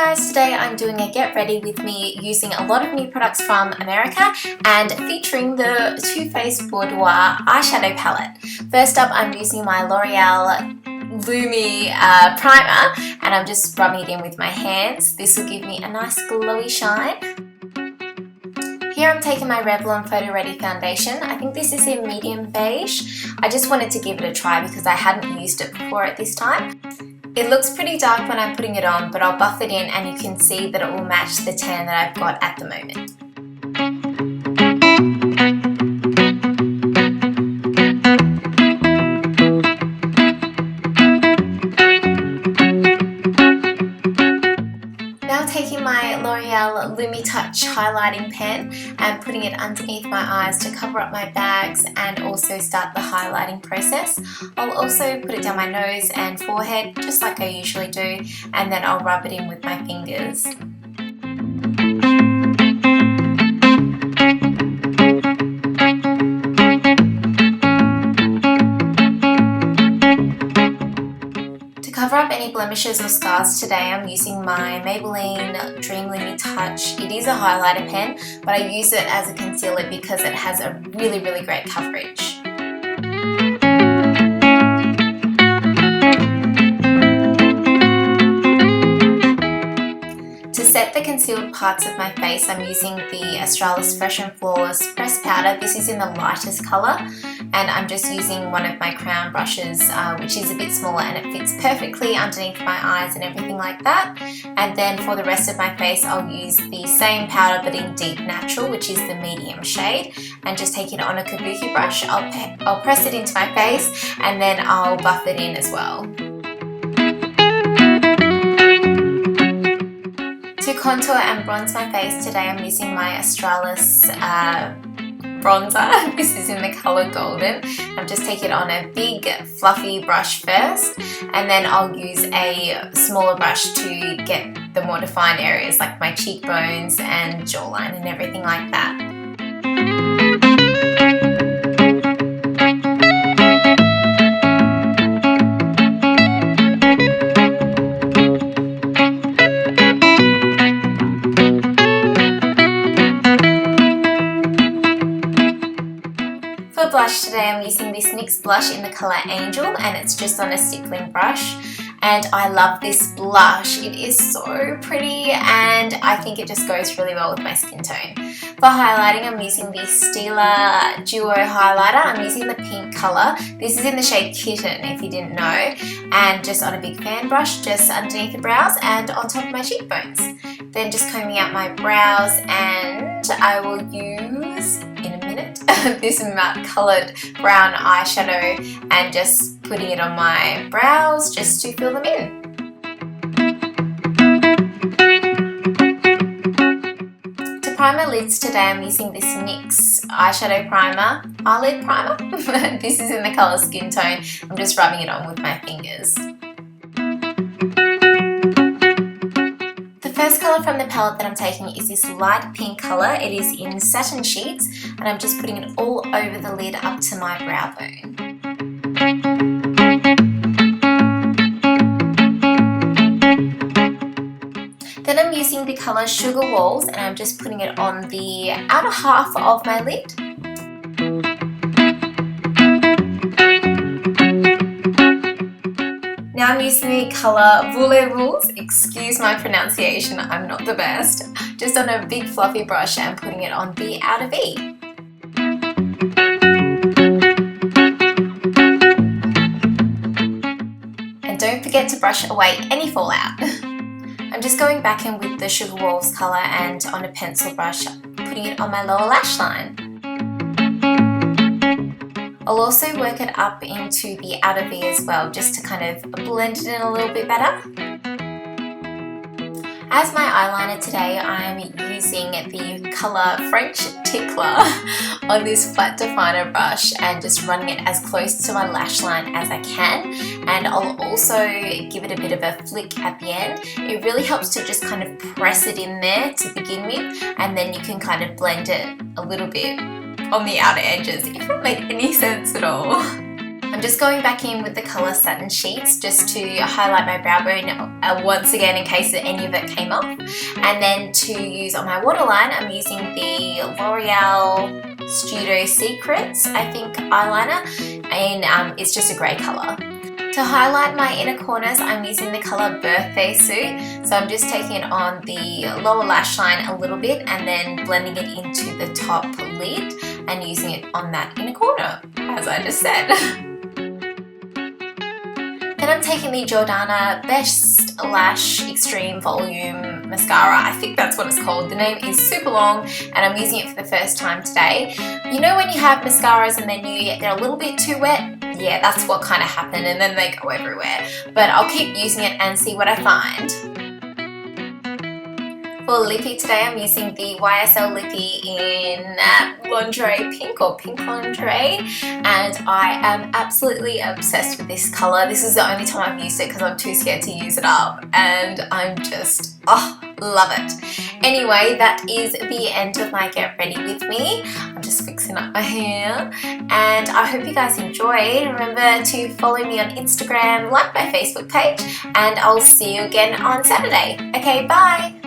guys, today I'm doing a get ready with me using a lot of new products from America and featuring the Too Faced Boudoir eyeshadow palette. First up, I'm using my L'Oreal Lumi primer and I'm just rubbing it in with my hands. This will give me a nice glowy shine. Here I'm taking my Revlon Photoready foundation. I think this is in medium beige. I just wanted to give it a try because I hadn't used it before at this time. It looks pretty dark when I'm putting it on, but I'll buff it in and you can see that it will match the tan that I've got at the moment. Now taking my L'Oreal Lumi Touch highlighting pen and putting it underneath my eyes to cover up my bags and also start the highlighting process. I'll also put it down my nose and forehead just like I usually do, and then I'll rub it in with my fingers. To cover up any blemishes or scars today, I'm using my Maybelline Dream Lumi Touch. It is a highlighter pen, but I use it as a concealer because it has a really great coverage. To set the concealed parts of my face, I'm using the Australis Fresh and Flawless Pressed Powder. This is in the lightest colour, and I'm just using one of my crown brushes, which is a bit smaller and it fits perfectly underneath my eyes and everything like that. And then for the rest of my face, I'll use the same powder but in Deep Natural, which is the medium shade, and just take it on a kabuki brush. I'll press it into my face and then I'll buff it in as well. To contour and bronze my face today, I'm using my Australis bronzer. This is in the colour Golden. I'll just take it on a big fluffy brush first, and then I'll use a smaller brush to get the more defined areas like my cheekbones and jawline and everything like that. For blush today, I'm using this NYX Blush in the colour Angel, and it's just on a stippling brush. And I love this blush. It is so pretty and I think it just goes really well with my skin tone. For highlighting, I'm using the Stila Duo highlighter. I'm using the pink colour. This is in the shade Kitten, if you didn't know. And just on a big fan brush, just underneath the brows and on top of my cheekbones. Then just combing out my brows, and I will use, in a minute, this matte coloured brown eyeshadow and just putting it on my brows just to fill them in. To prime my lids today, I'm using this NYX eyeshadow primer, eyelid primer. This is in the colour Skin Tone. I'm just rubbing it on with my fingers. The first colour from the palette that I'm taking is this light pink colour. It is in Satin Sheets, and I'm just putting it all over the lid up to my brow bone. Then I'm using the colour Sugar Walls, and I'm just putting it on the outer half of my lid. Now I'm using the colour Volumising, excuse my pronunciation, I'm not the best, just on a big fluffy brush and putting it on the outer V. And don't forget to brush away any fallout. I'm just going back in with the Sugar Walls colour and on a pencil brush, putting it on my lower lash line. I'll also work it up into the outer V as well, just to kind of blend it in a little bit better. As my eyeliner today, I'm using the colour French Tickler on this flat definer brush and just running it as close to my lash line as I can. And I'll also give it a bit of a flick at the end. It really helps to just kind of press it in there to begin with, and then you can kind of blend it a little bit on the outer edges, if it made any sense at all. I'm just going back in with the colour Satin Sheets just to highlight my brow bone once again in case any of it came off. And then to use on my waterline, I'm using the L'Oreal Studio Secrets, I think, eyeliner, and it's just a grey colour. To highlight my inner corners, I'm using the colour Birthday Suit. So I'm just taking it on the lower lash line a little bit and then blending it into the top lid and using it on that inner corner, as I just said. Then I'm taking the Jordana Best Lash Extreme Volume Mascara. I think that's what it's called. The name is super long and I'm using it for the first time today. You know when you have mascaras and then they're a little bit too wet? Yeah, that's what kind of happened, and then they go everywhere. But I'll keep using it and see what I find. For lippy today, I'm using the YSL Lippy in Lingerie Pink or Pink Lingerie, and I am absolutely obsessed with this colour. This is the only time I've used it because I'm too scared to use it up, and I'm just, oh, love it. Anyway, that is the end of my get ready with me. I'm just fixing up my hair, and I hope you guys enjoyed. Remember to follow me on Instagram, like my Facebook page, and I'll see you again on Saturday. Okay, bye!